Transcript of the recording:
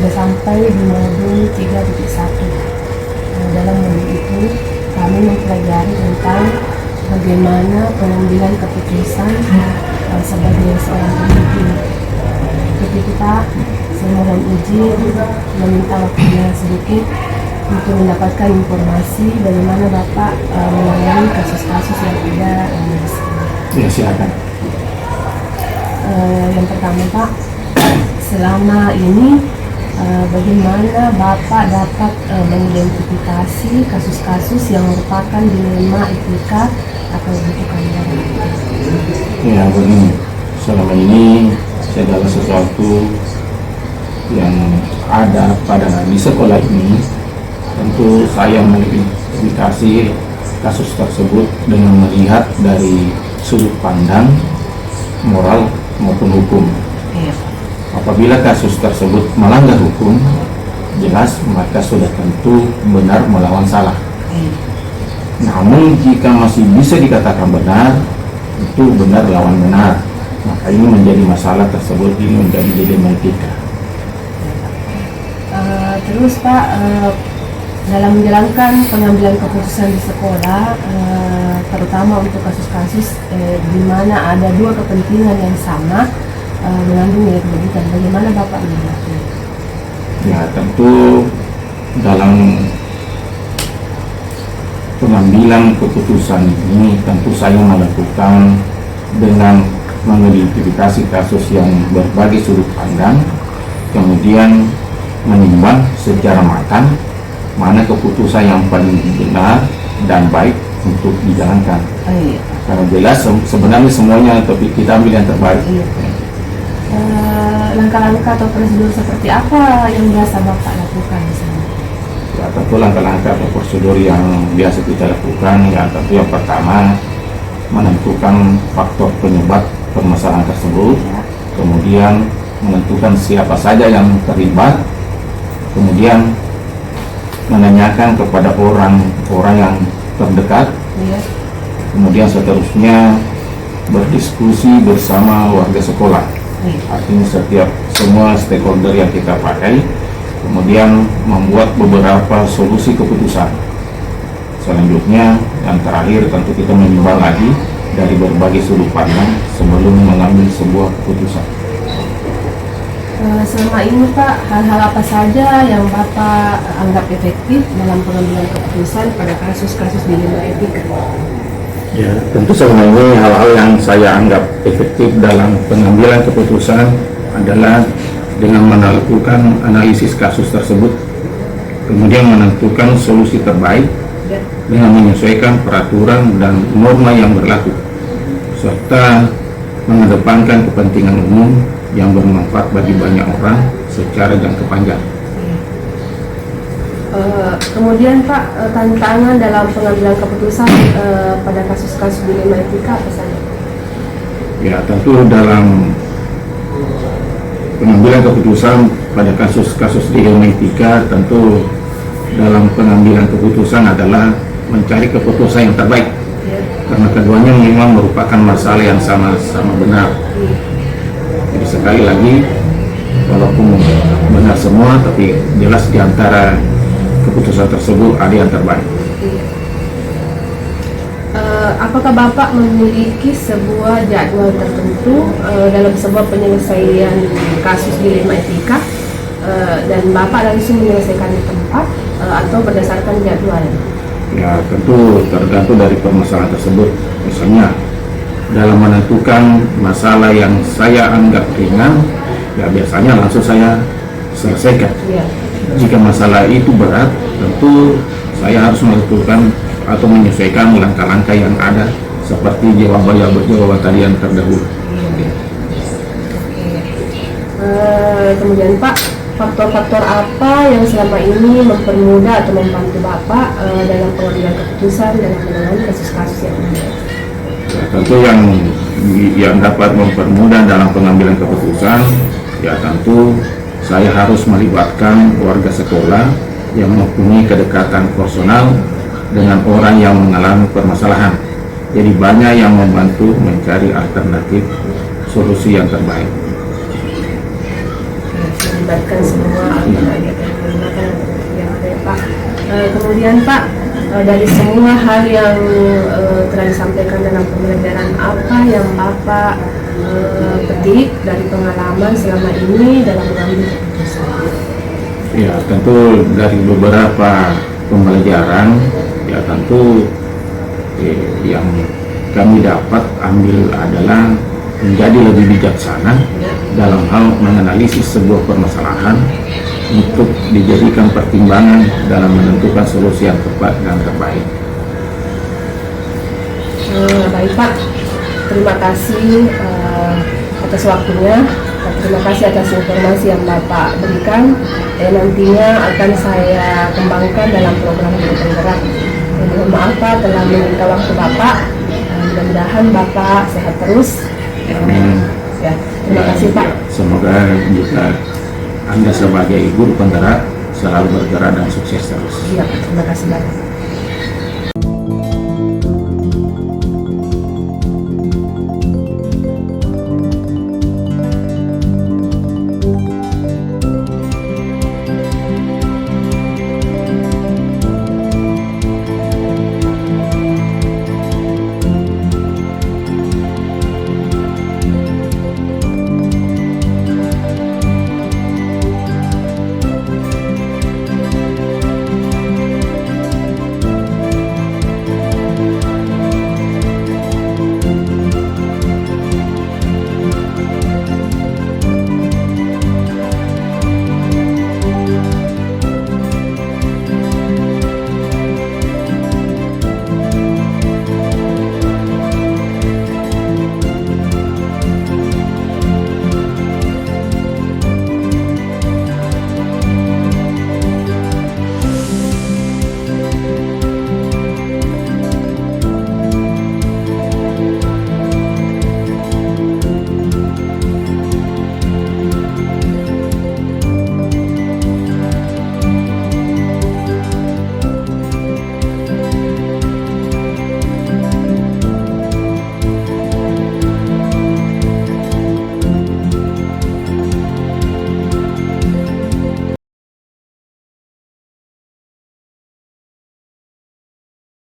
sudah sampai di modul 3.1. Dalam modul itu kami mempelajari tentang bagaimana pengambilan keputusan sebagai seorang pemimpin. Jadi kita saya mohon izin meminta waktunya sedikit untuk mendapatkan informasi bagaimana Bapak menangani kasus-kasus yang ada di sini. Ya, silakan. Yang pertama Pak, selama ini bagaimana Bapak dapat mengidentifikasi kasus-kasus yang merupakan dilema etika atau butuhkan darah? Ya, begini. Selama ini segala sesuatu yang ada pada di sekolah ini, tentu saya mengidentifikasi kasus tersebut dengan melihat dari sudut pandang moral maupun hukum. Iya. Apabila kasus tersebut melanggar hukum, jelas maka sudah tentu benar melawan salah. Namun jika masih bisa dikatakan benar, itu benar lawan benar. Maka ini menjadi masalah tersebut, ini menjadi dilema etika. Terus Pak, dalam menjalankan pengambilan keputusan di sekolah, terutama untuk kasus-kasus di mana ada dua kepentingan yang sama mengandung nilai kebajikan, bagaimana Bapak melihatnya? Ya, tentu dalam pengambilan keputusan ini tentu saya melakukan dengan mengidentifikasi kasus yang berbagai sudut pandang, kemudian menimbang secara matang mana keputusan yang paling benar dan baik untuk dijalankan. Iya. Karena jelas sebenarnya semuanya, tapi kita ambil yang terbaik. Iya. Langkah-langkah atau prosedur seperti apa yang biasa Bapak lakukan di sana? Ya, tentu langkah-langkah atau prosedur yang biasa kita lakukan, ya tentu yang pertama menentukan faktor penyebab permasalahan tersebut, kemudian menentukan siapa saja yang terlibat, kemudian menanyakan kepada orang-orang yang terdekat, kemudian seterusnya berdiskusi bersama warga sekolah. Artinya semua stakeholder yang kita pakai, kemudian membuat beberapa solusi keputusan. Selanjutnya, yang terakhir tentu kita menimbang lagi dari berbagai sudut pandang sebelum mengambil sebuah keputusan. Selama ini Pak, hal-hal apa saja yang Bapak anggap efektif dalam pengambilan keputusan pada kasus-kasus dilema etika? Ya, tentu selama ini hal-hal yang saya anggap efektif dalam pengambilan keputusan adalah dengan melakukan analisis kasus tersebut, kemudian menentukan solusi terbaik dengan menyesuaikan peraturan dan norma yang berlaku, serta mengedepankan kepentingan umum yang bermanfaat bagi banyak orang secara jangka panjang. Kemudian Pak, tantangan dalam pengambilan keputusan pada kasus-kasus dilema etika apa saja? Ya, tentu dalam pengambilan keputusan pada kasus-kasus dilema etika, tentu dalam pengambilan keputusan adalah mencari keputusan yang terbaik, karena keduanya memang merupakan masalah yang sama-sama benar. Jadi sekali lagi, walaupun benar semua, tapi jelas di antara keputusan tersebut ada yang terbaik. Apakah Bapak memiliki sebuah jadwal tertentu dalam sebuah penyelesaian kasus dilema etika dan Bapak langsung menyelesaikan di tempat atau berdasarkan jadwal? Ya, tentu tergantung dari permasalahan tersebut. Misalnya dalam menentukan masalah yang saya anggap ringan, ya biasanya langsung saya selesaikan. Jika masalah itu berat, tentu saya harus melakukan atau menyesuaikan langkah-langkah yang ada seperti jawaban tadi yang terdahulu. Kemudian Pak, faktor-faktor apa yang selama ini mempermudah atau membantu Bapak dalam pengambilan keputusan dalam menangani kasus-kasus yang ada? Ya, tentu yang dapat mempermudah dalam pengambilan keputusan, ya tentu saya harus melibatkan warga sekolah yang mempunyai kedekatan personal dengan orang yang mengalami permasalahan. Jadi banyak yang membantu mencari alternatif solusi yang terbaik. melibatkan semua anak-anak yang menggunakan yang ada ya, Pak. Kemudian Pak, dari semua hal yang telah disampaikan dalam pembelajaran, apa yang Bapak petik dari pengalaman selama ini dalam mengambil keputusan? Ya, tentu dari beberapa pembelajaran, ya tentu yang kami dapat ambil adalah menjadi lebih bijaksana dalam hal menganalisis sebuah permasalahan untuk dijadikan pertimbangan dalam menentukan solusi yang tepat dan terbaik. Baik Pak, terima kasih atas waktunya. Terima kasih atas informasi yang Bapak berikan. Nantinya akan saya kembangkan dalam program Guru Penggerak. Mohon maaf Pak telah meminta waktu Bapak. Mudah-mudahan Bapak sehat terus. Amin. Ya, terima kasih Pak. Semoga juga Anda sebagai guru penggerak selalu bergerak dan sukses terus. Iya, terima kasih Bapak.